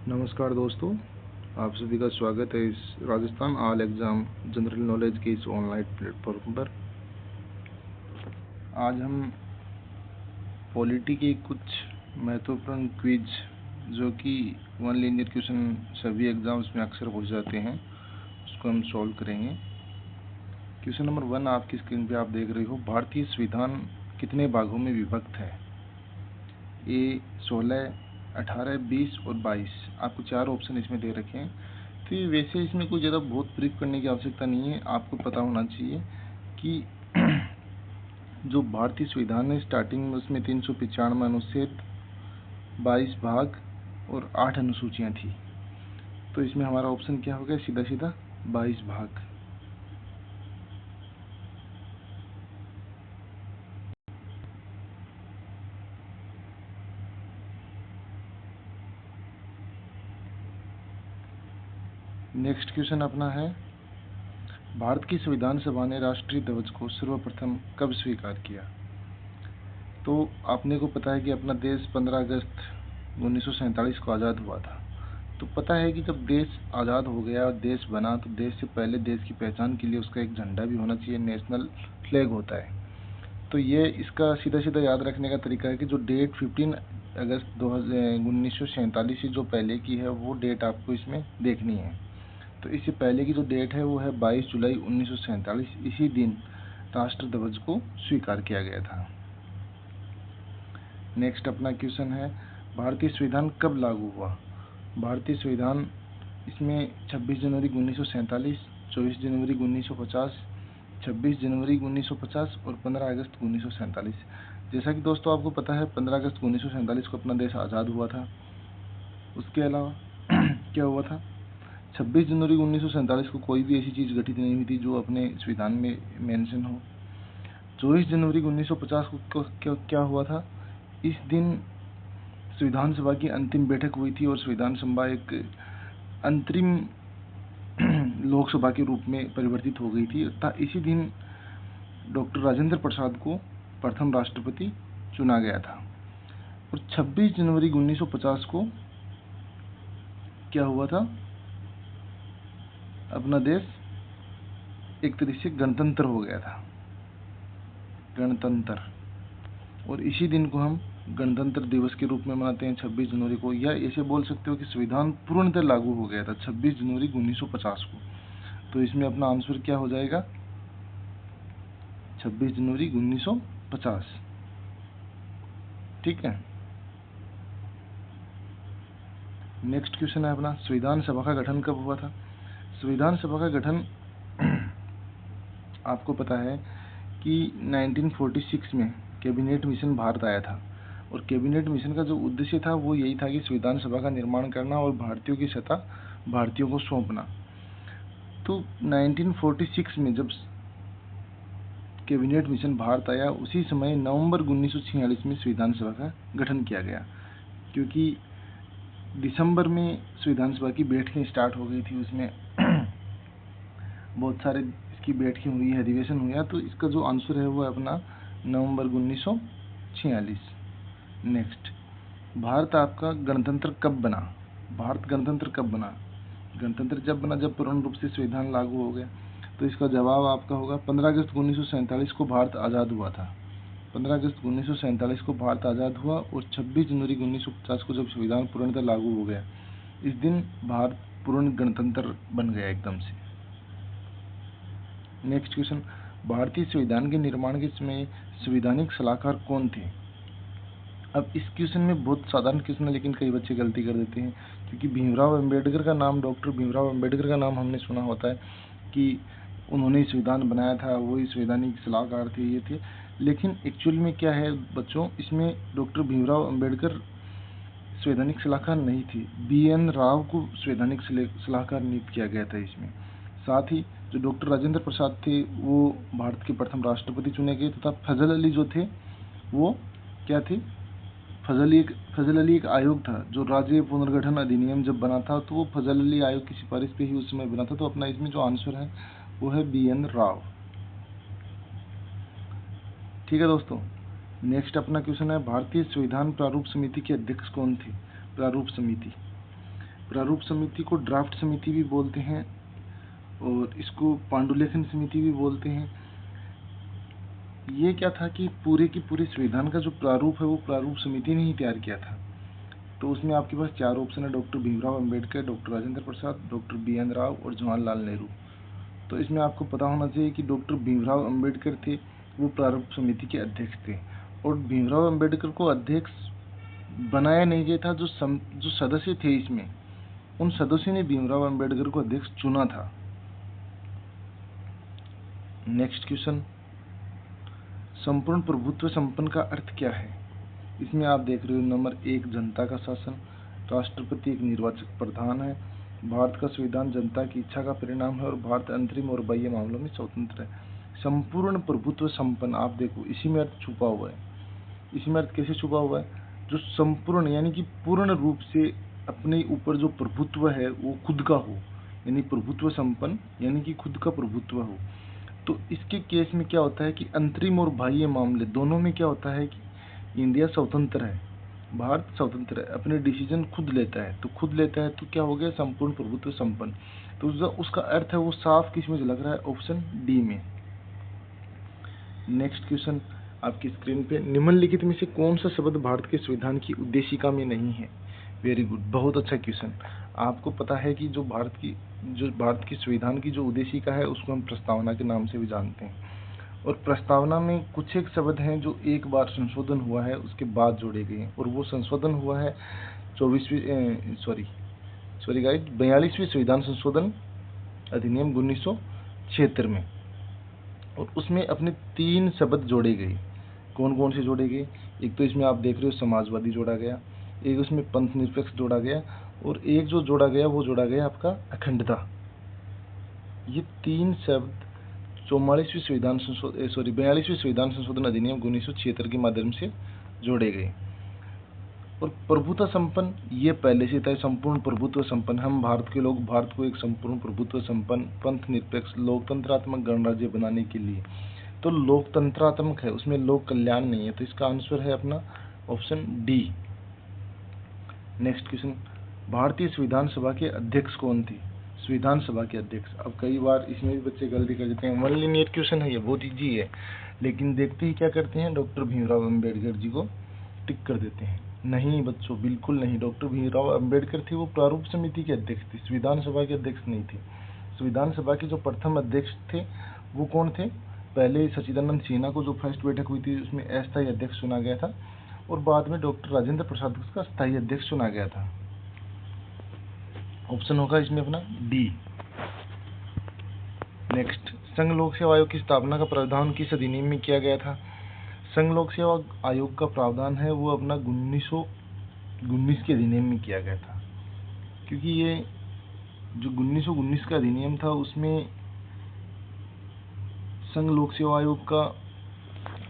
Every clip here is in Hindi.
नमस्कार दोस्तों, आप सभी का स्वागत है इस Rajasthan all exam general knowledge के इस ऑनलाइन प्लेटफॉर्म पर। आज हम पॉलिटी के कुछ महत्वपूर्ण क्विज जो कि वन लीनियर क्वेश्चन सभी एग्ज़ाम्स में अक्सर पूछ जाते हैं, उसको हम सॉल्व करेंगे। क्वेश्चन नंबर 1 आपकी स्क्रीन पे आप देख रहे हो। भारतीय संविधान कितने भागों में विभक्त है? ए 16, 18, 20 और 22। आपको 4 ऑप्शन इसमें दे रखे हैं। तो ये वैसे इसमें कोई ज़्यादा बहुत ब्रीफ करने की आवश्यकता नहीं है। आपको पता होना चाहिए कि जो भारतीय संविधान है स्टार्टिंग में उसमें 395 अनुच्छेद, 22 भाग और 8 अनुसूचियाँ थी। तो इसमें हमारा ऑप्शन क्या हो गया? सीधा सीधा 22 भाग। नेक्स्ट क्वेश्चन अपना है, भारत की संविधान सभा ने राष्ट्रीय ध्वज को सर्वप्रथम कब स्वीकार किया? तो आपने को पता है कि अपना देश 15 अगस्त 1947 को आज़ाद हुआ था। तो पता है कि जब देश आज़ाद हो गया और देश बना तो देश से पहले देश की पहचान के लिए उसका एक झंडा भी होना चाहिए, नेशनल फ्लैग होता है। तो ये इसका सीधा सीधा याद रखने का तरीका है कि जो डेट 15 अगस्त 1947 से जो पहले की है वो डेट आपको इसमें देखनी है। तो इससे पहले की जो डेट है वो है 22 जुलाई 1947। इसी दिन राष्ट्र ध्वज को स्वीकार किया गया था। नेक्स्ट अपना क्वेश्चन है, भारतीय संविधान कब लागू हुआ? भारतीय संविधान इसमें 26 जनवरी 1947, 24 जनवरी 1950, 26 जनवरी 1950 और 15 अगस्त 1947। जैसा कि दोस्तों आपको पता है 15 अगस्त 1947 को अपना देश आज़ाद हुआ था। उसके अलावा क्या हुआ था? 26 जनवरी 1947 को कोई भी ऐसी चीज़ घटित नहीं हुई थी जो अपने संविधान में मेंशन हो। 24 जनवरी 1950 को क्या हुआ था? इस दिन संविधान सभा की अंतिम बैठक हुई थी और संविधान सभा एक अंतरिम लोकसभा के रूप में परिवर्तित हो गई थी। इसी दिन डॉक्टर राजेंद्र प्रसाद को प्रथम राष्ट्रपति चुना गया था। और 26 जनवरी 1950 को क्या हुआ था? अपना देश एक तरह से गणतंत्र हो गया था, गणतंत्र। और इसी दिन को हम गणतंत्र दिवस के रूप में मनाते हैं 26 जनवरी को। या ऐसे बोल सकते हो कि संविधान पूर्णतः लागू हो गया था 26 जनवरी 1950 को। तो इसमें अपना आंसर क्या हो जाएगा? 26 जनवरी 1950। ठीक है। नेक्स्ट क्वेश्चन है अपना, संविधान सभा का गठन कब हुआ था? संविधान सभा का गठन आपको पता है कि 1946 में कैबिनेट मिशन भारत आया था। और कैबिनेट मिशन का जो उद्देश्य था वो यही था कि संविधान सभा का निर्माण करना और भारतीयों की सत्ता भारतीयों को सौंपना। तो 1946 में जब कैबिनेट मिशन भारत आया उसी समय नवंबर 1946 में संविधान सभा का गठन किया गया, क्योंकि दिसंबर में संविधान सभा की बैठकें स्टार्ट हो गई थी। उसमें बहुत सारे इसकी बैठकें हुई, अधिवेशन हुआ। तो इसका जो आंसर है वो अपना नवंबर 1946। नेक्स्ट, भारत आपका गणतंत्र कब बना? भारत गणतंत्र कब बना? गणतंत्र जब बना जब पूर्ण रूप से संविधान लागू हो गया। तो इसका जवाब आपका होगा 15 अगस्त 1947 को भारत आज़ाद हुआ था। 15 अगस्त 1947 को भारत आज़ाद हुआ और 26 जनवरी 1950 को जब संविधान पूर्णतः लागू हो गया, इस दिन भारत पूर्ण गणतंत्र बन गया एकदम से। नेक्स्ट क्वेश्चन, भारतीय संविधान के निर्माण के समय संवैधानिक सलाहकार कौन थे? अब इस क्वेश्चन में बहुत साधारण क्वेश्चन है, लेकिन कई बच्चे गलती कर देते हैं, क्योंकि भीमराव अंबेडकर का नाम, डॉक्टर भीमराव अंबेडकर का नाम हमने सुना होता है कि उन्होंने संविधान बनाया था, वही संवैधानिक सलाहकार थे, ये थे। लेकिन एक्चुअल में क्या है बच्चों, इसमें डॉक्टर भीमराव अंबेडकर संवैधानिक सलाहकार नहीं थे। BN राव को संवैधानिक सलाहकार नियुक्त किया गया था इसमें। साथ ही जो डॉक्टर राजेंद्र प्रसाद थे वो भारत के प्रथम राष्ट्रपति चुने गए, तथा फजल अली जो थे वो क्या थे? फजल अली एक आयोग था जो राज्य पुनर्गठन अधिनियम जब बना था, तो वो फजल अली आयोग की सिफारिश पे ही उस समय बना था। तो अपना इसमें जो आंसर है वो है BN राव। ठीक है दोस्तों। नेक्स्ट अपना क्वेश्चन है, भारतीय संविधान प्रारूप समिति के अध्यक्ष कौन थे? प्रारूप समिति, प्रारूप समिति को ड्राफ्ट समिति भी बोलते हैं और इसको पांडुलेखन समिति भी बोलते हैं। ये क्या था कि पूरे की पूरे संविधान का जो प्रारूप है वो प्रारूप समिति ने ही तैयार किया था। तो उसमें आपके पास 4 ऑप्शन है, doctor Bhimrao Ambedkar, doctor Rajendra Prasad, doctor BN Rao और जवाहरलाल नेहरू। तो इसमें आपको पता होना चाहिए कि डॉक्टर भीमराव अंबेडकर थे, वो प्रारूप समिति के अध्यक्ष थे। और भीमराव अंबेडकर को अध्यक्ष बनाया नहीं गया था, जो सदस्य थे इसमें, उन सदस्यों ने भीमराव अंबेडकर को अध्यक्ष चुना था। नेक्स्ट क्वेश्चन, संपूर्ण प्रभुत्व संपन्न का अर्थ क्या है? इसमें आप देख रहे हो नंबर 1 जनता का शासन, राष्ट्रपति एक निर्वाचक प्रधान है, भारत का संविधान जनता की इच्छा का परिणाम है और भारत अंतरिम और बाह्य मामलों में स्वतंत्र है। संपूर्ण प्रभुत्व संपन्न, आप देखो इसी में अर्थ छुपा हुआ है। इसी में अर्थ कैसे छुपा हुआ है? जो संपूर्ण यानी कि पूर्ण रूप से अपने ऊपर जो प्रभुत्व है वो खुद का हो, यानी प्रभुत्व संपन्न यानी कि खुद का प्रभुत्व हो। तो इसके केस में क्या होता है कि अंतरिम और बाह्य मामले दोनों में क्या होता है कि इंडिया स्वतंत्र है, भारत स्वतंत्र है, अपने डिसीजन खुद लेता है। तो खुद लेता है तो क्या हो गया? संपूर्ण प्रभुत्व संपन्न। तो जो उसका अर्थ है वो साफ किस में झलक रहा है? ऑप्शन डी में। नेक्स्ट क्वेश्चन आपकी स्क्रीन पे, निम्नलिखित में से कौन सा शब्द भारत के संविधान की उद्देशिका में नहीं है? वेरी गुड, बहुत अच्छा क्वेश्चन। आपको पता है कि जो भारत की संविधान की जो उद्देशिका है उसको हम प्रस्तावना के नाम से भी जानते हैं। और प्रस्तावना में कुछ एक शब्द हैं जो एक बार संशोधन हुआ है उसके बाद जोड़े गए हैं, और वो संशोधन हुआ है 42वीं संविधान संशोधन अधिनियम 1976 में। और उसमें अपने 3 शब्द जोड़े गए। कौन कौन से जोड़े गए? एक तो इसमें आप देख रहे हो समाजवादी जोड़ा गया, एक उसमें पंथ निरपेक्ष जोड़ा गया, और एक जो जोड़ा गया वो जोड़ा गया आपका अखंडता। ये 3 शब्द 42वीं संविधान संशोधन अधिनियम 1976 के माध्यम से जोड़े गए। और प्रभुत्व संपन्न, ये पहले से था, संपूर्ण प्रभुत्व संपन्न। हम भारत के लोग भारत को एक संपूर्ण प्रभुत्व संपन्न पंथ निरपेक्ष लोकतंत्रात्मक गणराज्य बनाने के लिए, तो लोकतंत्रात्मक है, उसमें लोक कल्याण नहीं है। तो इसका आंसर है अपना ऑप्शन डी। नेक्स्ट क्वेश्चन, भारतीय संविधान सभा के अध्यक्ष कौन थे? संविधान सभा के अध्यक्ष, अब कई बार इसमें भी बच्चे गलती कर देते हैं। 1 लीनियर क्वेश्चन है ये, बहुत इजी है, लेकिन देखते ही क्या करते हैं, डॉक्टर भीमराव अंबेडकर जी को टिक कर देते हैं। नहीं बच्चों, बिल्कुल नहीं। डॉक्टर भीमराव अंबेडकर थे वो प्रारूप समिति के अध्यक्ष थे, संविधान सभा के अध्यक्ष नहीं थे। संविधान सभा के जो प्रथम अध्यक्ष थे वो कौन थे? पहले सच्चिदानंद सिन्हा को जो फर्स्ट बैठक हुई थी उसमें अस्थायी अध्यक्ष चुना गया था, और बाद में डॉक्टर राजेंद्र प्रसाद को उसका स्थायी अध्यक्ष चुना गया था। ऑप्शन होगा इसमें अपना डी। नेक्स्ट, संघ लोक सेवा आयोग की स्थापना का प्रावधान किस अधिनियम में किया गया था? संघ लोक सेवा आयोग का प्रावधान है वो अपना 1919 के अधिनियम में किया गया था, क्योंकि ये जो 1919 का अधिनियम था उसमें संघ लोक सेवा आयोग का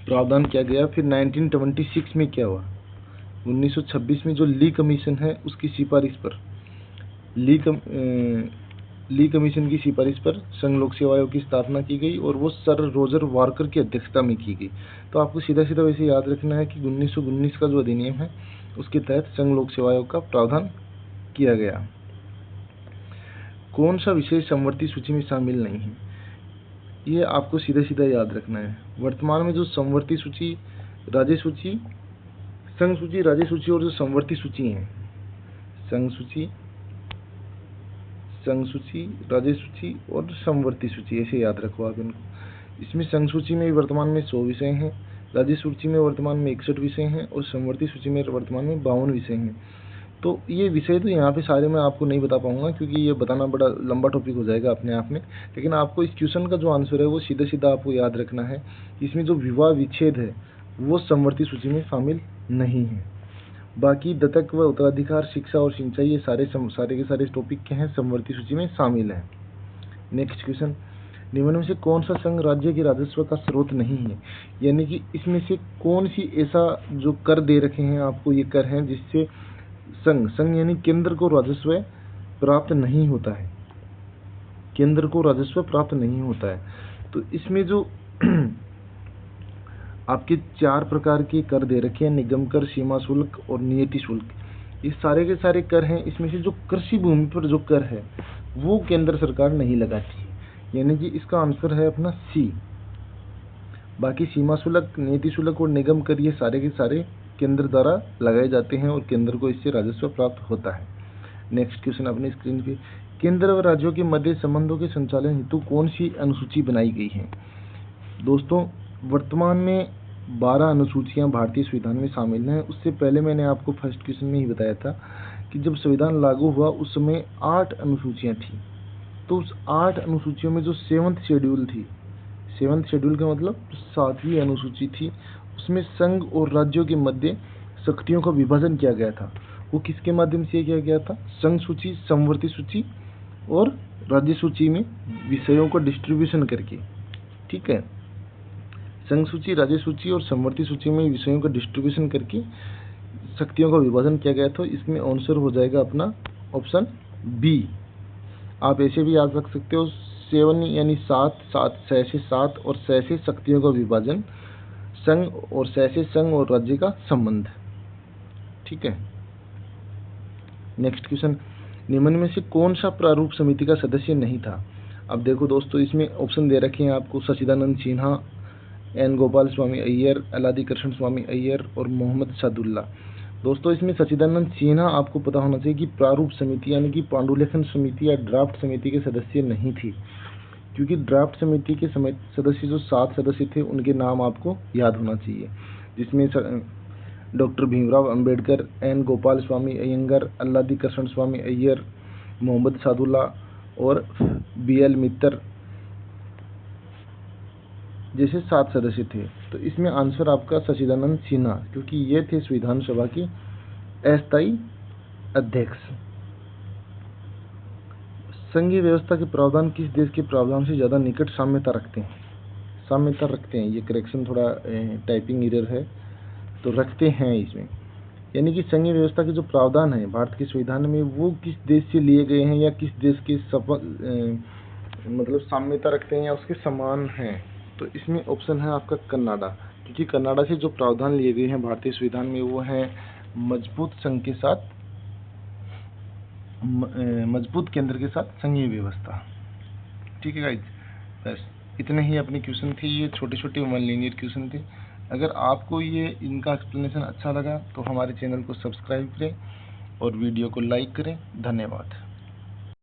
प्रावधान किया गया। फिर 1926 में क्या हुआ? 1926 में जो ली कमीशन है उसकी सिफारिश पर ली कमीशन की सिफारिश पर संघ लोक सेवा आयोग की स्थापना की गई, और वो सर रोजर वाकर की अध्यक्षता में की गई। तो आपको सीधा सीधा वैसे याद रखना है कि 1919 का जो अधिनियम है उसके तहत संघ लोक सेवा आयोग का प्रावधान किया गया। कौन सा विषय समवर्ती सूची में शामिल नहीं है? ये आपको सीधा सीधा याद रखना है। वर्तमान में जो समवर्ती सूची, राज्य सूची, संघ सूची, राज्य सूची और जो समवर्ती सूची है, संघ सूची, राज्य सूची और समवर्ती सूची, ऐसे याद रखो आप इनको। इसमें संघ सूची में वर्तमान में 100 विषय हैं, राज्य सूची में वर्तमान में 61 विषय हैं, और समवर्ती सूची में वर्तमान में 52 विषय हैं। तो ये विषय तो यहाँ पे सारे मैं आपको नहीं बता पाऊंगा, क्योंकि ये बताना बड़ा लंबा टॉपिक हो जाएगा अपने आप में। लेकिन आपको इस क्वेश्चन का जो आंसर है वो सीधा सीधा आपको याद रखना है। इसमें जो विवाह विच्छेद है वो समवर्ती सूची में शामिल नहीं है। बाकी दत्तक व उत्तराधिकार, शिक्षा और सिंचाई, ये सारे के सारे टॉपिक के हैं समवर्ती सूची में शामिल हैं। नेक्स्ट क्वेश्चन, निम्न में से कौन सा संघ राज्य के राजस्व का स्रोत नहीं है? यानी कि इसमें से कौन सी ऐसा जो कर दे रखे हैं आपको, ये कर हैं जिससे संघ यानी केंद्र को राजस्व प्राप्त नहीं होता है, केंद्र को राजस्व प्राप्त नहीं होता है। तो इसमें जो आपके 4 प्रकार के कर दे रखे हैं, निगम कर, सीमा शुल्क और नियति शुल्क। ये सारे के सारे कर हैं, इसमें से जो कृषि भूमि पर जो कर है वो केंद्र सरकार नहीं लगाती है, यानी कि इसका आंसर है अपना सी। बाकी सीमा शुल्क, नीति शुल्क और निगम कर ये सारे के सारे केंद्र द्वारा लगाए जाते हैं और केंद्र को इससे राजस्व प्राप्त होता है। नेक्स्ट क्वेश्चन अपनी स्क्रीन पे, केंद्र और राज्यों के मध्य संबंधों के संचालन हेतु कौन सी अनुसूची बनाई गई है? दोस्तों, वर्तमान में 12 अनुसूचियां भारतीय संविधान में शामिल हैं। उससे पहले मैंने आपको फर्स्ट क्वेश्चन में ही बताया था कि जब संविधान लागू हुआ उस समय 8 अनुसूचियां थी। तो उस 8 अनुसूचियों में जो 7th शेड्यूल थी, 7th शेड्यूल का मतलब 7वीं अनुसूची थी, उसमें संघ और राज्यों के मध्य शक्तियों का विभाजन किया गया था। वो किसके माध्यम से किया गया था? संघ सूची, समवर्ती सूची और राज्य सूची में विषयों को डिस्ट्रीब्यूशन करके। ठीक है, संघ सूची, राज्य सूची और समवर्ती सूची में विषयों का डिस्ट्रीब्यूशन करके शक्तियों का विभाजन किया गया था। इसमें आंसर हो जाएगा अपना ऑप्शन बी। आप ऐसे भी याद रख सकते हो 7 यानी 6 से 7 और 6 से शक्तियों का विभाजन, संघ और 6 से संघ और राज्य का संबंध। ठीक है, नेक्स्ट क्वेश्चन, निम्न में से कौन सा प्रारूप समिति का सदस्य नहीं था? अब देखो दोस्तों, इसमें ऑप्शन दे रखे हैं आपको, सच्चिदानंद सिन्हा, एन गोपाल स्वामी अय्यर, अलादी कृष्ण स्वामी अय्यर और मोहम्मद सादुल्ला। दोस्तों, इसमें सच्चिदानंद सिन्हा आपको पता होना चाहिए कि प्रारूप समिति यानी कि पांडुलिखन समिति या ड्राफ्ट समिति के सदस्य नहीं थी, क्योंकि ड्राफ्ट समिति के सदस्य जो 7 सदस्य थे उनके नाम आपको याद होना चाहिए, जिसमें डॉक्टर भीमराव अंबेडकर, एन गोपाल स्वामी अयंगर, अल्लादी कृष्ण स्वामी अय्यर, मोहम्मद सादुल्ला और BL मित्तर जैसे 7 सदस्य थे। तो इसमें आंसर आपका सच्चिदानंद सिन्हा, क्योंकि ये थे संविधान सभा के अस्थायी अध्यक्ष। संघीय व्यवस्था के प्रावधान किस देश के प्रावधान से ज्यादा निकट साम्यता रखते हैं? साम्यता रखते हैं, ये करेक्शन थोड़ा टाइपिंग एरर है, तो रखते हैं इसमें, यानी कि संघीय व्यवस्था के जो प्रावधान है भारत के संविधान में वो किस देश से लिए गए हैं या किस देश के मतलब साम्यता रखते हैं या उसके समान हैं। तो इसमें ऑप्शन है आपका कनाडा, क्योंकि कनाडा से जो प्रावधान लिए गए हैं भारतीय संविधान में वो है मजबूत संघ के साथ, मजबूत केंद्र के साथ संघीय व्यवस्था। ठीक है गाइज, बस इतने ही अपने क्वेश्चन थे, ये छोटे छोटे 1 लीनियर क्वेश्चन थे। अगर आपको ये इनका एक्सप्लेनेशन अच्छा लगा तो हमारे चैनल को सब्सक्राइब करें और वीडियो को लाइक करें। धन्यवाद।